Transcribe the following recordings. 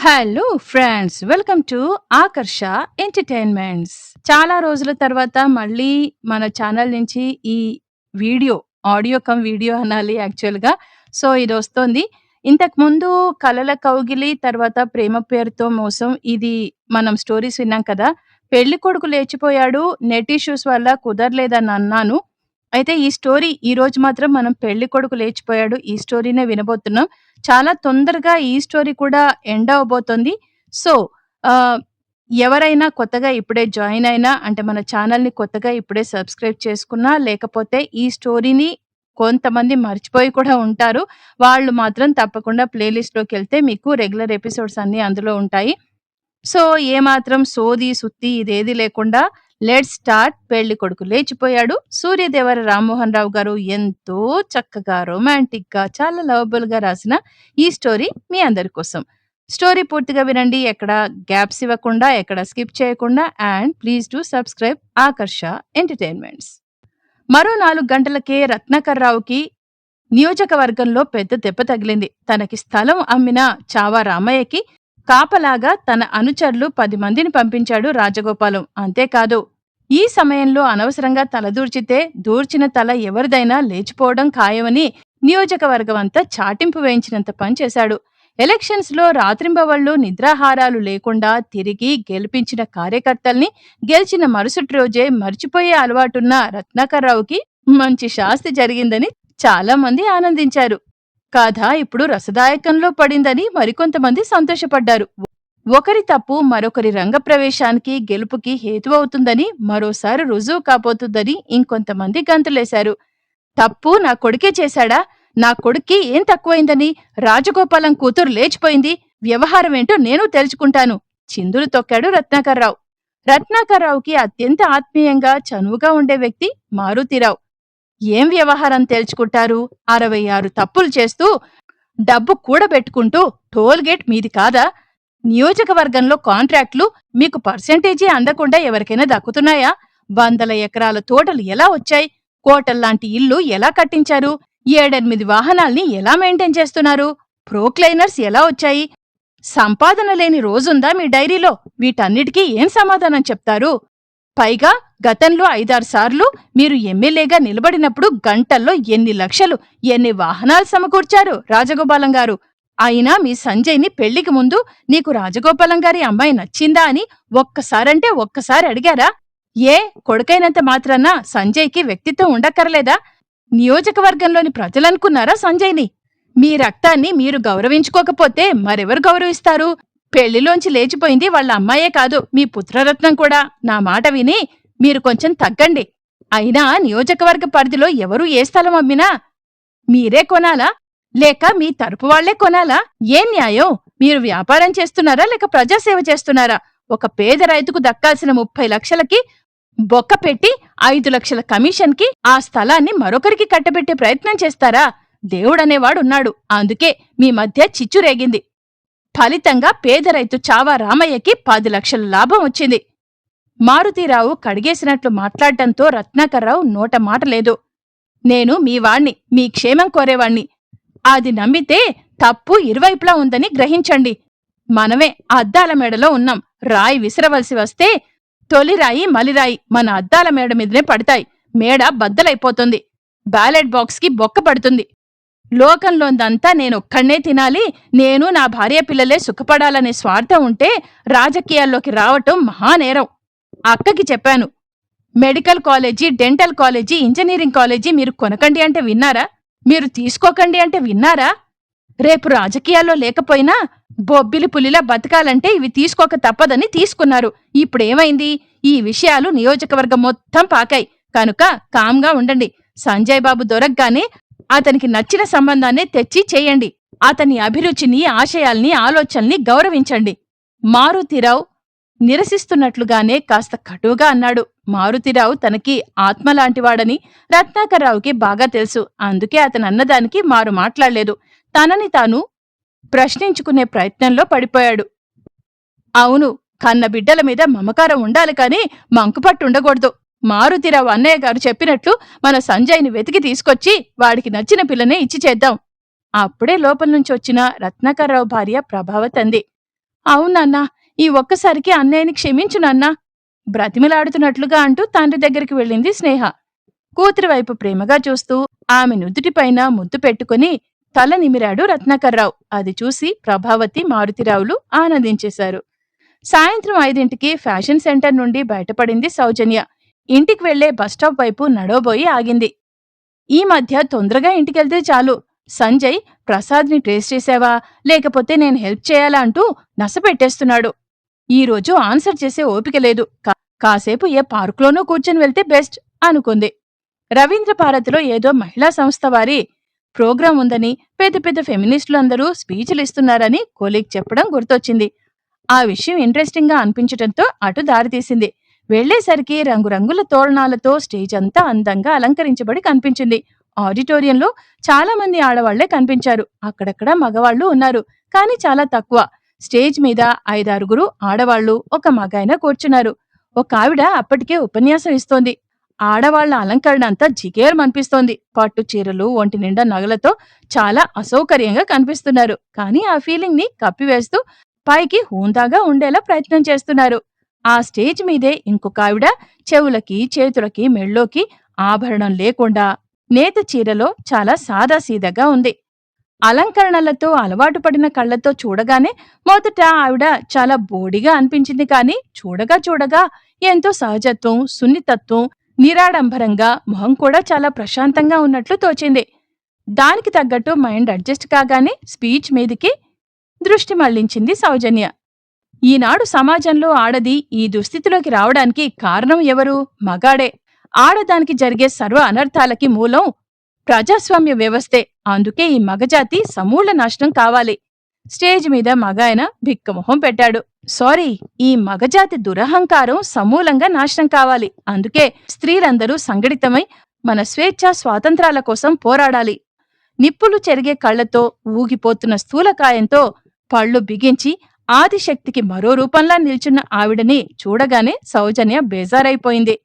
Hello friends, welcome to Akarsha entertainments. చాలా రోజుల తర్వాత మళ్ళీ మన ఛానల్ నుంచి ఈ వీడియో, ఆడియో కమ్ వీడియో అనాలి యాక్చువల్‌గా. సో, ఇదొస్తోంది. ఇంతకుముందు 'కలల కౌగిలి' తర్వాత 'ప్రేమ పేరుతో మోసం' ఇది మనం స్టోరీస్ విన్నాం కదా! పెళ్ళికొడుకు లేచిపోయాడు, నెట్ ఇష్యూస్ వల్ల కుదరలేదని అన్నాను. అయితే ఈ స్టోరీ ఈరోజు మాత్రం మనం పెళ్ళికొడుకు లేచిపోయాడు ఈ స్టోరీనే వినబోతున్నాం. చాలా తొందరగా ఈ స్టోరీ కూడా ఎండ్ అవ్వబోతోంది. సో, ఆహ్, ఎవరైనా కొత్తగా ఇప్పుడే జాయిన్ అయినా అంటే మన ఛానెల్‌ని కొత్తగా ఇప్పుడే సబ్స్క్రైబ్ చేసుకున్నా, లేకపోతే ఈ స్టోరీని కొంతమంది మర్చిపోయి కూడా ఉంటారు. వాళ్ళు మాత్రం తప్పకుండా ప్లే లిస్ట్‌లోకెళ్తే మీకు రెగ్యులర్ ఎపిసోడ్స్ అన్నీ అందులో ఉంటాయి. సో, ఏమాత్రం సోది, సుత్తి ఇదేది లేకుండా లెట్స్ స్టార్ట్. పెళ్ళికొడుకు లేచిపోయాడు. సూర్యదేవర రామ్మోహన్ రావు గారు ఎంతో చక్కగా, రొమాంటిక్‌గా, చాలా లవబుల్‌గా రాసిన ఈ స్టోరీ మీ అందరి కోసం. స్టోరీ పూర్తిగా వినండి. ఎక్కడ గ్యాప్స్ ఇవ్వకుండా, ఎక్కడ స్కిప్ చేయకుండా and please do subscribe Akarsha entertainments. మరో 4 గంటలకే రత్నాకర్‌రావుకి నియోజకవర్గంలో పెద్ద దెబ్బ తగిలింది. తనకి స్థలం అమ్మిన చావా రామయ్యకి కాపలాగా తన అనుచరులు 10 మందిని పంపించాడు రాజగోపాలం. అంతేకాదు, ఈ సమయంలో అనవసరంగా తలదూర్చితే దూర్చిన తల ఎవరిదైనా లేచిపోవడం ఖాయమని నియోజకవర్గమంతా చాటింపు వేయించినంత పనిచేశాడు. ఎలక్షన్స్ లో రాత్రింబవళ్లు నిద్రాహారాలు లేకుండా తిరిగి గెలిపించిన కార్యకర్తల్ని గెలిచిన మరుసటి రోజే మర్చిపోయే అలవాటున్న రత్నాకర్రావుకి మంచి శాస్తి జరిగిందని చాలా మంది ఆనందించారు. కథ ఇప్పుడు రసదాయకంలో పడిందని మరికొంతమంది సంతోషపడ్డారు. ఒకరి తప్పు మరొకరి రంగప్రవేశానికి, గెలుపుకి హేతువవుతుందని, మరోసారి రుజువు కాబోతుందని ఇంకొంతమంది గంతులేశారు. తప్పు నా కొడుకే చేశాడా? నా కొడుక్కి ఏం తక్కువైందని? రాజగోపాలం కూతురు లేచిపోయింది. వ్యవహారమేంటో నేను తెలుసుకుంటాను. చిందులు తొక్కాడు రత్నాకర్రావు. రత్నాకర్రావుకి అత్యంత ఆత్మీయంగా, చనువుగా ఉండే వ్యక్తి మారుతీరావు. ఏం వ్యవహారం తేల్చుకుంటారు? 66 తప్పులు చేస్తూ, డబ్బు కూడబెట్టుకుంటూ టోల్గేట్ మీది కాదా? నియోజకవర్గంలో కాంట్రాక్టులు మీకు పర్సెంటేజీ అందకుండా ఎవరికైనా దక్కుతున్నాయా? 100 ఎకరాల తోటలు ఎలా వచ్చాయి? కోటల్లాంటి ఇల్లు ఎలా కట్టించారు? 7-8 వాహనాల్ని ఎలా మెయింటైన్ చేస్తున్నారు? ప్రోక్లైనర్స్ ఎలా వచ్చాయి? సంపాదన లేని రోజుందా మీ డైరీలో? వీటన్నిటికీ ఏం సమాధానం చెప్తారు? పైగా గతంలో 5-6 సార్లు మీరు ఎమ్మెల్యేగా నిలబడినప్పుడు గంటల్లో ఎన్ని లక్షలు, ఎన్ని వాహనాలు సమకూర్చారు రాజగోపాలం గారు. అయినా మీ సంజయ్ని పెళ్లికి ముందు నీకు రాజగోపాలం గారి అమ్మాయి నచ్చిందా అని ఒక్కసారంటే ఒక్కసారి అడిగారా? ఏ కొడుకైనంత మాత్రాన సంజయ్కి వ్యక్తిత్వం ఉండక్కర్లేదా? నియోజకవర్గంలోని ప్రజలనుకున్నారా సంజయ్ని? మీ రక్తాన్ని మీరు గౌరవించుకోకపోతే మరెవరు గౌరవిస్తారు? పెళ్లిలోంచి లేచిపోయింది వాళ్ళ అమ్మాయే కాదు, మీ పుత్రరత్నం కూడా. నా మాట విని మీరు కొంచెం తగ్గండి. అయినా నియోజకవర్గ పరిధిలో ఎవరూ ఏ స్థలం అమ్మినా మీరే కొనాలా? లేక మీ తరపు వాళ్లే కొనాలా? ఏం న్యాయం? మీరు వ్యాపారం చేస్తున్నారా లేక ప్రజాసేవ చేస్తున్నారా? ఒక పేద రైతుకు దక్కాల్సిన 30 లక్షలకి బొక్క పెట్టి 5 లక్షల కమిషన్కి ఆ స్థలాన్ని మరొకరికి కట్టబెట్టే ప్రయత్నం చేస్తారా? దేవుడనేవాడున్నాడు. అందుకే మీ మధ్య చిచ్చు రేగింది. ఫలితంగా పేద రైతు చావా రామయ్యకి 10 లక్షల లాభం వచ్చింది. మారుతీరావు కడిగేసినట్లు మాట్లాడటంతో రత్నాకర్రావు నోట మాట లేదు. నేను మీ వాణ్ణి, మీ క్షేమం కోరేవాణ్ణి. అది నమ్మితే తప్పు ఇరువైపులా ఉందని గ్రహించండి. మనమే అద్దాల మేడలో ఉన్నాం. రాయి విసరవలసి వస్తే తొలిరాయి మలిరాయి మన అద్దాల మేడ మీదనే పడతాయి. మేడ బద్దలైపోతుంది. బ్యాలెట్ బాక్స్కి బొక్క పడుతుంది. లోకంలోందంతా నేనొక్కడ్నే తినాలి, నేను నా భార్య పిల్లలే సుఖపడాలనే స్వార్థం ఉంటే రాజకీయాల్లోకి రావటం మహానేరం. అక్కకి చెప్పాను. Medical college, dental college, engineering college మీరు కొనకండి అంటే విన్నారా? మీరు తీసుకోకండి అంటే విన్నారా? రేపు రాజకీయాల్లో లేకపోయినా బొబ్బిలి పులిలా బతకాలంటే ఇవి తీసుకోక తప్పదని తీసుకున్నారు. ఇప్పుడేమైంది? ఈ విషయాలు నియోజకవర్గం మొత్తం పాకాయి. కనుక కామ్గా ఉండండి. సంజయ్ బాబు దొరకగానే అతనికి నచ్చిన సంబంధాన్నే తెచ్చి చేయండి. అతని అభిరుచిని, ఆశయాల్ని, ఆలోచనల్ని గౌరవించండి. మారుతీరావు నిరసిస్తున్నట్లుగానే కాస్త కటువుగా అన్నాడు. మారుతీరావు తనకి ఆత్మలాంటివాడని రత్నాకర్రావుకి బాగా తెలుసు. అందుకే అతనన్నదానికి మారు మాట్లాడలేదు. తనని తాను ప్రశ్నించుకునే ప్రయత్నంలో పడిపోయాడు. అవును, కన్న బిడ్డల మీద మమకారం ఉండాలి కాని మంకుపట్టుండకూడదు. మారుతీరావు అన్నయ్య గారు చెప్పినట్లు మన సంజయ్ని వెతికి తీసుకొచ్చి వాడికి నచ్చిన పిల్లనే ఇచ్చి చేద్దాం. అప్పుడే లోపల నుంచి వచ్చిన రత్నాకర్రావు భార్య ప్రభావతి అంది. అవునన్నా, ఈ ఒక్కసారికి అన్నయ్యని క్షమించు నాన్నా బ్రతిమిలాడుతున్నట్లుగా అంటూ తండ్రి దగ్గరికి వెళ్ళింది స్నేహ. కూతురి వైపు ప్రేమగా చూస్తూ ఆమె నుదుటిపైన ముద్దు పెట్టుకుని తల నిమిరాడు రత్నాకర్రావు. అది చూసి ప్రభావతి, మారుతిరావులు ఆనందించేశారు. సాయంత్రం 5ంటికి ఫ్యాషన్ సెంటర్ నుండి బయటపడింది సౌజన్య. ఇంటికి వెళ్లే బస్టాప్ వైపు నడవబోయి ఆగింది. ఈ మధ్య తొందరగా ఇంటికెళ్తే చాలు. సంజయ్ ప్రసాద్ని ట్రేస్ చేశావా, లేకపోతే నేను హెల్ప్ చేయాలా అంటూ నసపెట్టేస్తున్నాడు. ఈరోజు ఆన్సర్ చేసే ఓపిక లేదు. కాసేపు ఏ పార్కులోనూ కూర్చొని వెళ్తే బెస్ట్ అనుకుంది. రవీంద్ర భారతిలో ఏదో మహిళా సంస్థ వారి ప్రోగ్రాం ఉందని, పెద్ద పెద్ద ఫెమినిస్టులందరూ స్పీచ్లు ఇస్తున్నారని కొలీగ్ చెప్పడం గుర్తొచ్చింది. ఆ విషయం ఇంట్రెస్టింగ్ గా అనిపించటంతో అటు దారితీసింది. వెళ్లేసరికి రంగురంగుల తోరణాలతో స్టేజ్ అంతా అందంగా అలంకరించబడి కనిపించింది. ఆడిటోరియంలో చాలా మంది ఆడవాళ్లే కనిపించారు. అక్కడక్కడ మగవాళ్లు ఉన్నారు, కానీ చాలా తక్కువ. స్టేజ్ మీద 5-6 ఆడవాళ్లు, ఒక మగాయన కూర్చున్నారు. ఒక ఆవిడ అప్పటికే ఉపన్యాసం ఇస్తోంది. ఆడవాళ్ల అలంకరణ అంతా జిగేర్మనిపిస్తోంది. పట్టు చీరలు, ఒంటి నిండా నగలతో చాలా అసౌకర్యంగా కనిపిస్తున్నారు. కానీ ఆ ఫీలింగ్ ని కప్పివేస్తూ పైకి హూందాగా ఉండేలా ప్రయత్నం చేస్తున్నారు. ఆ స్టేజ్ మీదే ఇంకొక ఆవిడ చెవులకి, చేతులకి, మెళ్ళోకి ఆభరణం లేకుండా నేత చీరలో చాలా సాదాసీదగా ఉంది. అలంకరణలతో అలవాటు పడిన కళ్లతో చూడగానే మొదట ఆవిడ చాలా బోడిగా అనిపించింది. కాని చూడగా చూడగా ఎంతో సహజత్వం, సున్నితత్వం, నిరాడంబరంగా, మొహం కూడా చాలా ప్రశాంతంగా ఉన్నట్లు తోచింది. దానికి తగ్గట్టు మైండ్ అడ్జస్ట్ కాగానే స్పీచ్ మీదికి దృష్టి మళ్లించింది సౌజన్య. ఈనాడు సమాజంలో ఆడది ఈ దుస్థితిలోకి రావడానికి కారణం ఎవరు? మగాడే. ఆడదానికి జరిగే సర్వ అనర్థాలకి మూలం ప్రజాస్వామ్య వ్యవస్థే. అందుకే ఈ మగజాతి సమూల నాశనం కావాలి. స్టేజ్ మీద మగాయన బిక్కమొహం పెట్టాడు. సారీ, ఈ మగజాతి దురహంకారం సమూలంగా నాశనం కావాలి. అందుకే స్త్రీలందరూ సంఘటితమై మన స్వేచ్ఛ, స్వాతంత్రాల కోసం పోరాడాలి. నిప్పులు చెరిగే కళ్లతో, ఊగిపోతున్న స్థూలకాయంతో పళ్ళు బిగించి ఆదిశక్తికి మరో రూపంలా నిల్చున్న ఆవిడని చూడగానే సౌజన్య బేజారైపోయింది.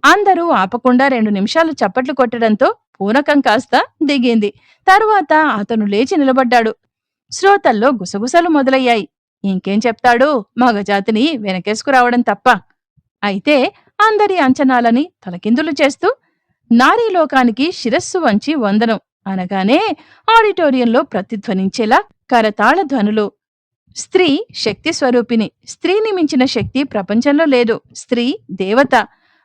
అందరూ ఆపకుండా 2 నిమిషాలు చప్పట్లు కొట్టడంతో పూనకం కాస్త దిగింది. తరువాత అతను లేచి నిలబడ్డాడు. శ్రోతల్లో గుసగుసలు మొదలయ్యాయి. ఇంకేం చెప్తాడు, మగజాతిని వెనకేసుకురావడం తప్ప. అయితే అందరి అంచనాలని తలకిందులు చేస్తూ నారీలోకానికి శిరస్సు వంచి వందనం అనగానే ఆడిటోరియంలో ప్రతిధ్వనించేలా కరతాళ ధ్వనులు. స్త్రీ శక్తి స్వరూపిణి. స్త్రీని మించిన శక్తి ప్రపంచంలో లేదు. స్త్రీ దేవత.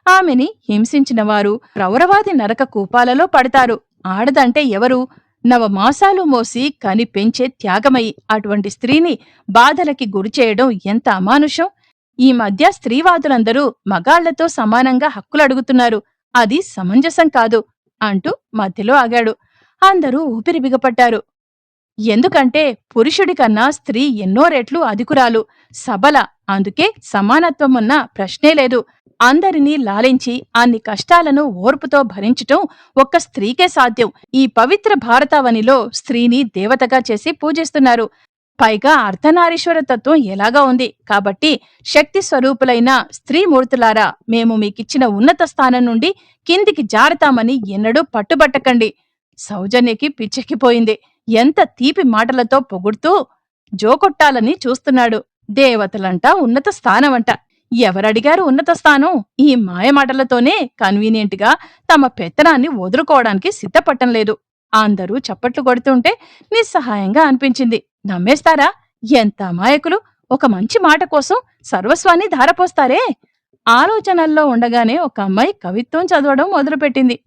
ఆమెని హింసించిన వారు రౌరవాది నరక కూపాలలో పడతారు. ఆడదంటే ఎవరు? నవమాసాలు మోసి కని పెంచే త్యాగమయి. అటువంటి స్త్రీని బాధలకి గురిచేయడం ఎంత అమానుషం! ఈ మధ్య స్త్రీవాదులందరూ మగాళ్లతో సమానంగా హక్కులడుగుతున్నారు. అది సమంజసం కాదు అంటూ మధ్యలో ఆగాడు. అందరూ ఊపిరి బిగపట్టారు. ఎందుకంటే పురుషుడి కన్నా స్త్రీ ఎన్నో రెట్లు అధికురాలు, సబల. అందుకే సమానత్వమున్న ప్రశ్నే లేదు. అందరినీ లాలించి అన్ని కష్టాలను ఓర్పుతో భరించటం ఒక్క స్త్రీకే సాధ్యం. ఈ పవిత్ర భారతావనిలో స్త్రీని దేవతగా చేసి పూజిస్తున్నారు. పైగా అర్ధనారీశ్వర తత్వం ఎలాగా ఉంది. కాబట్టి శక్తి స్వరూపులైన స్త్రీమూర్తులారా, మేము మీకిచ్చిన ఉన్నత స్థానం నుండి కిందికి జారతామని ఎన్నడూ పట్టుబట్టకండి. సౌజన్యకి పిచ్చెక్కిపోయింది. ఎంత తీపి మాటలతో పొగుడుతూ జోకొట్టాలని చూస్తున్నాడు. దేవతలంట, ఉన్నత స్థానమంట. ఎవరడిగారు ఉన్నత స్థానం? ఈ మాయమాటలతోనే కన్వీనియంట్ గా తమ పెత్తనాన్ని వదులుకోవడానికి సిద్ధపట్టంలేదు. అందరూ చప్పట్లు కొడుతుంటే నిస్సహాయంగా అనిపించింది. నమ్మేస్తారా? ఎంత అమాయకులు! ఒక మంచి మాట కోసం సర్వస్వాన్ని ధారపోస్తారే. ఆలోచనల్లో ఉండగానే ఒక అమ్మాయి కవిత్వం చదవడం మొదలుపెట్టింది.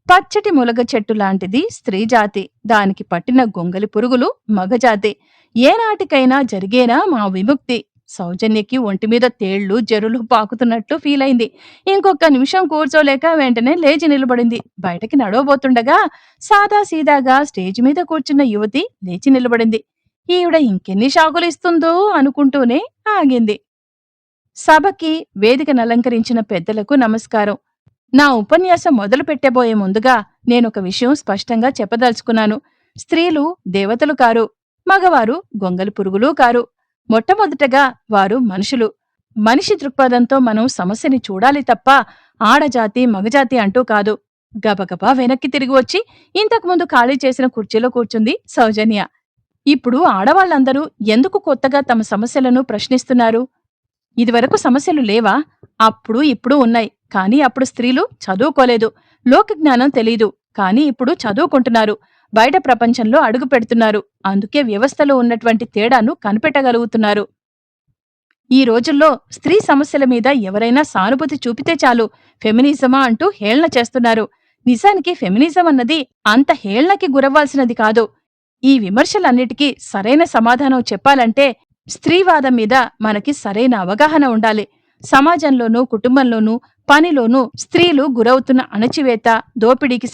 పచ్చటి ములగ చెట్టు లాంటిది స్త్రీజాతి. దానికి పట్టిన గొంగలి పురుగులు మగజాతి. ఏనాటికైనా జరిగేనా మా విముక్తి. సౌజన్యకి ఒంటిమీద తేళ్లు, జరులు పాకుతున్నట్లు ఫీలైంది. ఇంకొక నిమిషం కూర్చోలేక వెంటనే లేచి నిలబడింది. బయటకి నడవబోతుండగా సాదాసీదాగా స్టేజ్ మీద కూర్చున్న యువతి లేచి నిలబడింది. ఈవిడ ఇంకెన్ని షాకులు ఇస్తుందో అనుకుంటూనే ఆగింది. సభకి వేదికనలంకరించిన పెద్దలకు నమస్కారం. నా ఉపన్యాసం మొదలు పెట్టబోయే ముందుగా నేనొక విషయం స్పష్టంగా చెప్పదలుచుకున్నాను. స్త్రీలు దేవతలు కారు, మగవారు గొంగలి పురుగులు కారు. మొట్టమొదటగా వారు మనుషులు. మనిషి దృక్పథంతో మనం సమస్యని చూడాలి తప్ప ఆడజాతి, మగజాతి అంటూ కాదు. గబగబా వెనక్కి తిరిగి వచ్చి ఇంతకుముందు ఖాళీ చేసిన కుర్చీలో కూర్చుంది సౌజన్య. ఇప్పుడు ఆడవాళ్ళందరూ ఎందుకు కొత్తగా తమ సమస్యలను ప్రశ్నిస్తున్నారు? ఇదివరకు సమస్యలు లేవా? అప్పుడు ఇప్పుడు ఉన్నాయి. కానీ అప్పుడు స్త్రీలు చదువుకోలేదు. లోకజ్ఞానం తెలీదు. కానీ ఇప్పుడు చదువుకుంటున్నారు. బయట ప్రపంచంలో అడుగు పెడుతున్నారు. అందుకే వ్యవస్థలో ఉన్నటువంటి తేడాను కనిపెట్టగలుగుతున్నారు. ఈ రోజుల్లో స్త్రీ సమస్యల మీద ఎవరైనా సానుభూతి చూపితే చాలు ఫెమినిజమా అంటూ హేళన చేస్తున్నారు. నిజానికి ఫెమినిజం అన్నది అంత హేళనకి గురవ్వాల్సినది కాదు. ఈ విమర్శలన్నిటికీ సరైన సమాధానం చెప్పాలంటే స్త్రీవాదం మీద మనకి సరైన అవగాహన ఉండాలి. సమాజంలోనూ, కుటుంబంలోనూ, పనిలోనూ స్త్రీలు గురవుతున్న అణచివేత, దోపిడీకి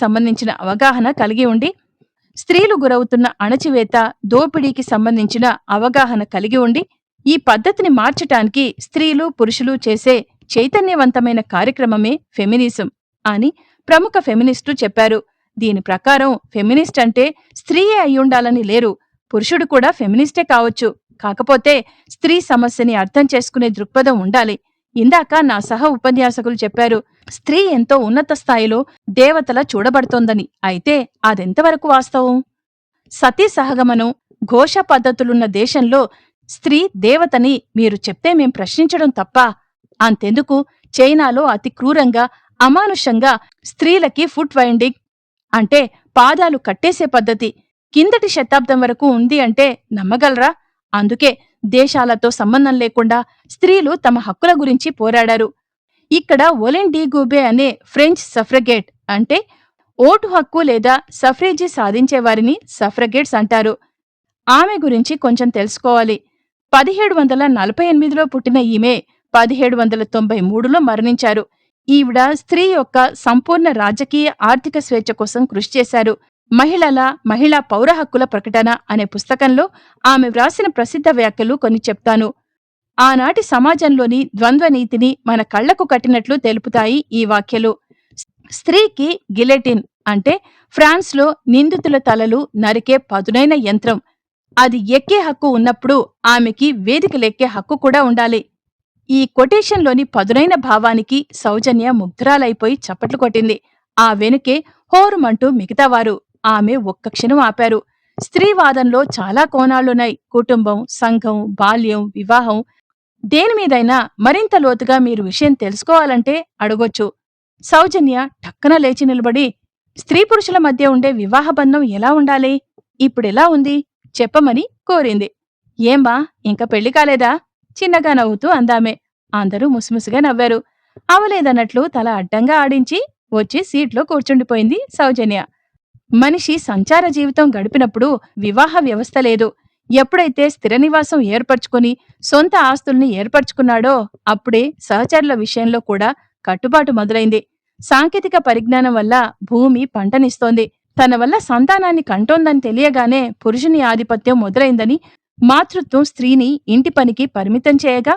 సంబంధించిన అవగాహన కలిగి ఉండి ఈ పద్ధతిని మార్చటానికి స్త్రీలు, పురుషులు చేసే చైతన్యవంతమైన కార్యక్రమమే ఫెమినిజం అని ప్రముఖ ఫెమినిస్టు చెప్పారు. దీని ప్రకారం ఫెమినిస్ట్ అంటే స్త్రీయే అయ్యుండాలని లేరు. పురుషుడు కూడా ఫెమినిస్టే కావచ్చు. కాకపోతే స్త్రీ సమస్యని అర్థం చేసుకునే దృక్పథం ఉండాలి. ఇందాక నా సహ ఉపన్యాసకులు చెప్పారు, స్త్రీ ఎంతో ఉన్నత స్థాయిలో దేవతలా చూడబడుతోందని. అయితే అదెంతవరకు వాస్తవం? సతీ సహగమనం, ఘోష పద్ధతులున్న దేశంలో స్త్రీ దేవతని మీరు చెప్తే మేం ప్రశ్నించడం తప్ప? అంతెందుకు, చైనాలో అతి క్రూరంగా, అమానుషంగా స్త్రీలకి ఫుట్ వైండింగ్ అంటే పాదాలు కట్టేసే పద్ధతి కిందటి శతాబ్దం వరకు ఉంది అంటే నమ్మగలరా? అందుకే దేశాలతో సంబంధం లేకుండా స్త్రీలు తమ హక్కుల గురించి పోరాడారు. ఇక్కడ ఒలెన్ డి గూబే అనే ఫ్రెంచ్ సఫ్రగేట్ అంటే ఓటు హక్కు లేదా సఫ్రేజీ సాధించేవారిని సఫ్రగేట్స్ అంటారు. ఆమె గురించి కొంచెం తెలుసుకోవాలి. 1748లో పుట్టిన ఈమె 1793లో మరణించారు. ఈవిడ స్త్రీ యొక్క సంపూర్ణ రాజకీయ, ఆర్థిక స్వేచ్ఛ కోసం కృషి చేశారు. మహిళా పౌర హక్కుల ప్రకటన అనే పుస్తకంలో ఆమె వ్రాసిన ప్రసిద్ధ వ్యాఖ్యలు కొన్ని చెప్తాను. ఆనాటి సమాజంలోని ద్వంద్వనీతిని మన కళ్లకు కట్టినట్లు తెలుపుతాయి ఈ వాక్యలు. స్త్రీకి గిలెటిన్ అంటే ఫ్రాన్స్లో నిందితుల తలలు నరికే పదునైన యంత్రం. అది ఎక్కే హక్కు ఉన్నప్పుడు ఆమెకి వేదికలెక్కే హక్కు కూడా ఉండాలి. ఈ కొటేషన్లోని పదునైన భావానికి సౌజన్య ముగ్ధురాలైపోయి చప్పట్లు కొట్టింది. ఆ వెనుకే హోరుమంటూ మిగతావారు. ఆమె ఒక్క క్షణం ఆపారు. స్త్రీవాదంలో చాలా కోణాలున్నాయి. కుటుంబం, సంఘం, బాల్యం, వివాహం, దేనిమీదైనా మరింత లోతుగా మీరు విషయం తెలుసుకోవాలంటే అడగొచ్చు. సౌజన్య ఠక్కన లేచి నిలబడి, స్త్రీ పురుషుల మధ్య ఉండే వివాహ బంధం ఎలా ఉండాలి, ఇప్పుడెలా ఉంది చెప్పమని కోరింది. ఏమ్మా, ఇంకా పెళ్లి కాలేదా? చిన్నగా నవ్వుతూ అందామె. అందరూ ముసిముసిగా నవ్వారు. అవలేదన్నట్లు తల అడ్డంగా ఆడించి వచ్చి సీట్లో కూర్చుండిపోయింది సౌజన్య. మనిషి సంచార జీవితం గడిపినప్పుడు వివాహ వ్యవస్థ లేదు. ఎప్పుడైతే స్థిర నివాసం ఏర్పరచుకుని సొంత ఆస్తుల్ని ఏర్పరచుకున్నాడో అప్పుడే సహచరుల విషయంలో కూడా కట్టుబాటు మొదలైంది. సాంకేతిక పరిజ్ఞానం వల్ల భూమి పంటనిస్తోంది. తన వల్ల సంతానాన్ని కంటోందని తెలియగానే పురుషుని ఆధిపత్యం మొదలైందని మాతృత్వం స్త్రీని ఇంటి పనికి పరిమితం చేయగా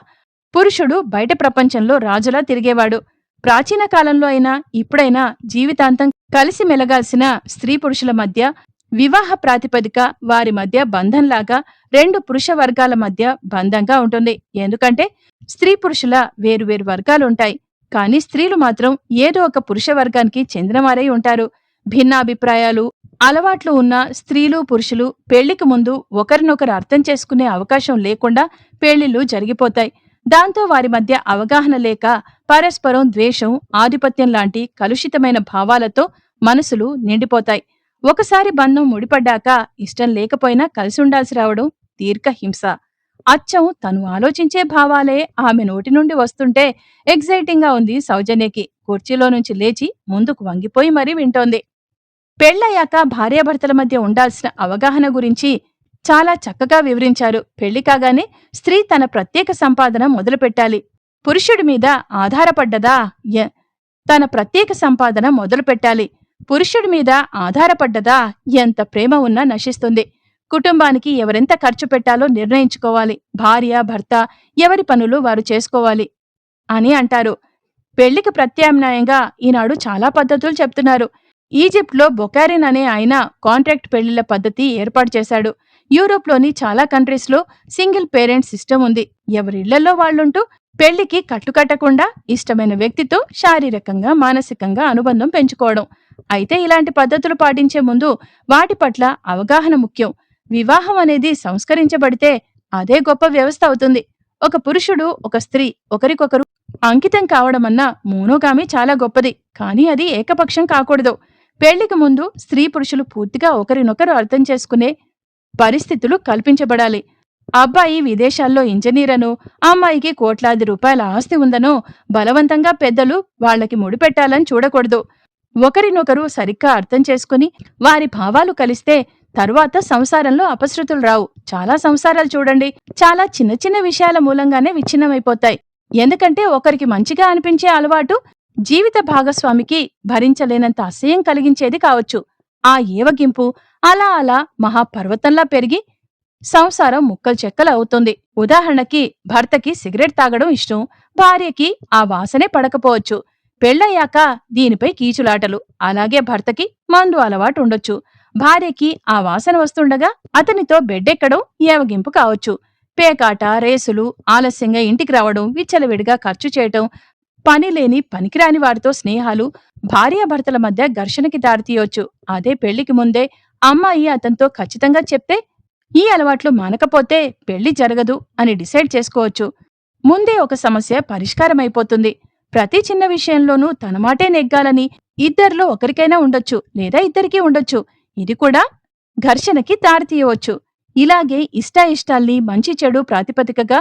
పురుషుడు బయట ప్రపంచంలో రాజులా తిరిగేవాడు. ప్రాచీన కాలంలో అయినా ఇప్పుడైనా జీవితాంతం కలిసి మెలగాల్సిన స్త్రీ పురుషుల మధ్య వివాహ ప్రాతిపదిక వారి మధ్య బంధంలాగా రెండు పురుష వర్గాల మధ్య బంధంగా ఉంటుంది. ఎందుకంటే స్త్రీ పురుషుల వేరువేరు వర్గాలుంటాయి. కానీ స్త్రీలు మాత్రం ఏదో ఒక పురుష వర్గానికి చెందినవారై ఉంటారు. భిన్నాభిప్రాయాలు, అలవాట్లు ఉన్న స్త్రీలు పురుషులు పెళ్లికి ముందు ఒకరినొకరు అర్థం చేసుకునే అవకాశం లేకుండా పెళ్లిళ్లు జరిగిపోతాయి. దాంతో వారి మధ్య అవగాహన లేక పరస్పరం ద్వేషం, ఆధిపత్యం లాంటి కలుషితమైన భావాలతో మనసులు నిండిపోతాయి. ఒకసారి బంధం ముడిపడ్డాక ఇష్టం లేకపోయినా కలిసి ఉండాల్సి రావడం దీర్ఘహింస. అచ్చం తను ఆలోచించే భావాలే ఆమె నోటి నుండి వస్తుంటే ఎగ్జైటింగ్ గా ఉంది సౌజన్యకి. కుర్చీలో నుంచి లేచి ముందుకు వంగిపోయి మరీ వింటోంది. పెళ్లయ్యాక భార్యాభర్తల మధ్య ఉండాల్సిన అవగాహన గురించి చాలా చక్కగా వివరించారు. పెళ్లి కాగానే స్త్రీ తన ప్రత్యేక సంపాదన మొదలుపెట్టాలి. పురుషుడి మీద ఆధారపడ్డదా తన ప్రత్యేక సంపాదన మొదలుపెట్టాలి. పురుషుడి మీద ఆధారపడ్డదా ఎంత ప్రేమ ఉన్నా నశిస్తుంది. కుటుంబానికి ఎవరెంత ఖర్చు పెట్టాలో నిర్ణయించుకోవాలి. భార్య, భర్త ఎవరి పనులు వారు చేసుకోవాలి అని అంటారు. పెళ్లికి ప్రత్యామ్నాయంగా ఈనాడు చాలా పద్ధతులు చెప్తున్నారు. ఈజిప్ట్లో బొకారిన్ అనే ఆయన కాంట్రాక్ట్ పెళ్లిళ్ల పద్ధతి ఏర్పాటు చేశాడు. యూరోప్లోని చాలా కంట్రీస్లో సింగిల్ పేరెంట్ సిస్టమ్ ఉంది. ఎవరిళ్లలో వాళ్లుంటూ పెళ్లికి కట్టుకట్టకుండా ఇష్టమైన వ్యక్తితో శారీరకంగా, మానసికంగా అనుబంధం పెంచుకోవడం. అయితే ఇలాంటి పద్ధతులు పాటించే ముందు వాటి పట్ల అవగాహన ముఖ్యం. వివాహం అనేది సంస్కరించబడితే అదే గొప్ప వ్యవస్థ అవుతుంది. ఒక పురుషుడు, ఒక స్త్రీ ఒకరికొకరు అంకితం కావడమన్నా మోనోగామి చాలా గొప్పది. కానీ అది ఏకపక్షం కాకూడదు. పెళ్లికి ముందు స్త్రీ పురుషులు పూర్తిగా ఒకరినొకరు అర్థం చేసుకునే పరిస్థితులు కల్పించబడాలి. అబ్బాయి విదేశాల్లో ఇంజనీరనో, అమ్మాయికి కోట్లాది రూపాయల ఆస్తి ఉందనో బలవంతంగా పెద్దలు వాళ్లకి ముడిపెట్టాలని చూడకూడదు. ఒకరినొకరు సరిగ్గా అర్థం చేసుకుని వారి భావాలు కలిస్తే తరువాత సంసారంలో అపశృతులు రావు. చాలా సంసారాలు చూడండి, చాలా చిన్న చిన్న విషయాల మూలంగానే విచ్ఛిన్నమైపోతాయి. ఎందుకంటే ఒకరికి మంచిగా అనిపించే అలవాటు జీవిత భాగస్వామికి భరించలేనంత అసహ్యం కలిగించేది కావచ్చు. ఆ ఏవగింపు అలా అలా మహాపర్వతంలా పెరిగి సంసారం ముక్కలు చెక్కలు అవుతుంది. ఉదాహరణకి భర్తకి సిగరెట్ తాగడం ఇష్టం, భార్యకి ఆ వాసనే పడకపోవచ్చు. పెళ్లయ్యాక దీనిపై కీచులాటలు. అలాగే భర్తకి మందు అలవాటు ఉండొచ్చు, భార్యకి ఆ వాసన వస్తుండగా అతనితో బెడ్డెక్కడం ఏవగింపు కావచ్చు. పేకాట, రేసులు, ఆలస్యంగా ఇంటికి రావడం, విచ్చలవిడిగా ఖర్చు చేయటం, పనిలేని పనికిరాని వారితో స్నేహాలు భార్యాభర్తల మధ్య ఘర్షణకి దారితీయొచ్చు. అదే పెళ్లికి ముందే అమ్మాయి అతనితో ఖచ్చితంగా చెప్తే ఈ అలవాట్లు మానకపోతే పెళ్లి జరగదు అని డిసైడ్ చేసుకోవచ్చు. ముందే ఒక సమస్య పరిష్కారమైపోతుంది. ప్రతి చిన్న విషయంలోనూ తన మాటే నెగ్గాలని ఇద్దరిలో ఒకరికైనా ఉండొచ్చు, లేదా ఇద్దరికీ ఉండొచ్చు. ఇది కూడా ఘర్షణకి దారితీయవచ్చు. ఇలాగే ఇష్టాయిష్టాల్ని మంచి చెడు ప్రాతిపదికగా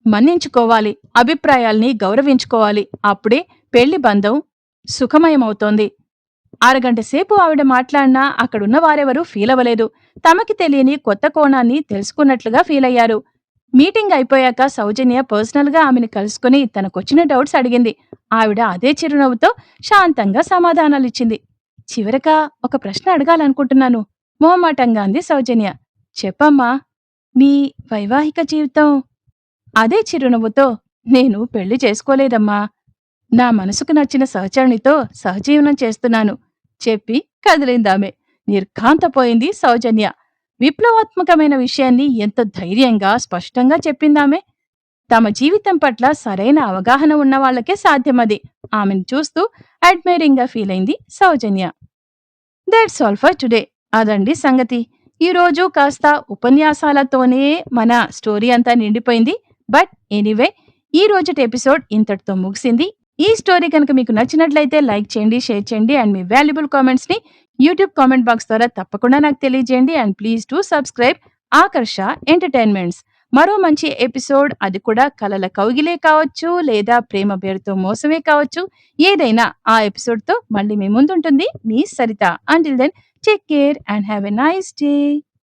మన్నించుకోవాలి, అభిప్రాయాల్ని గౌరవించుకోవాలి. అప్పుడే పెళ్లి బంధం సుఖమయమవుతోంది. అరగంట సేపు ఆవిడ మాట్లాడినా అక్కడున్న వారెవరూ ఫీలవలేదు. తమకి తెలియని కొత్త కోణాన్ని తెలుసుకున్నట్లుగా ఫీలయ్యారు. మీటింగ్ అయిపోయాక సౌజన్య పర్సనల్ గా ఆమెను కలుసుకుని తనకొచ్చిన డౌట్స్ అడిగింది. ఆవిడ అదే చిరునవ్వుతో శాంతంగా సమాధానాలిచ్చింది. చివరగా ఒక ప్రశ్న అడగాలనుకుంటున్నాను, మొహమాటంగా అంది సౌజన్య. చెప్పమ్మా, మీ వైవాహిక జీవితం? అదే చిరునవ్వుతో, నేను పెళ్లి చేసుకోలేదమ్మా, నా మనసుకు నచ్చిన సహచరునితో సహజీవనం చేస్తున్నాను చెప్పి కదిలిందామె. నిర్ఘాంతపోయింది సౌజన్య. విప్లవాత్మకమైన విషయాన్ని ఎంత ధైర్యంగా స్పష్టంగా చెప్పిందామె. తమ జీవితం పట్ల సరైన అవగాహన ఉన్నవాళ్లకే సాధ్యమది. ఆమెను చూస్తూ అడ్మైరింగ్ గా ఫీలైంది Soujanya. That's all for today. అదండి సంగతి. ఈరోజు కాస్త ఉపన్యాసాలతోనే మన స్టోరీ అంతా నిండిపోయింది. బట్ ఎనీవే, ఈ రోజుటి ఎపిసోడ్ ఇంతటితో ముగిసింది. ఈ స్టోరీ కనుక మీకు నచ్చినట్లయితే లైక్ చేయండి, షేర్ చేయండి అండ్ మీ వాల్యుబుల్ కామెంట్స్ ని యూట్యూబ్ కామెంట్ బాక్స్ ద్వారా తప్పకుండా నాకు తెలియజేయండి. And please to subscribe Akarsha entertainments. మరో మంచి ఎపిసోడ్, అది కూడా కలల కౌగిలే కావచ్చు, లేదా ప్రేమ పేరుతో మోసమే కావచ్చు, ఏదైనా ఆ ఎపిసోడ్ తో మళ్ళీ మీ ముందుంటుంది మీ Saritha. Until then, take care and have a nice day.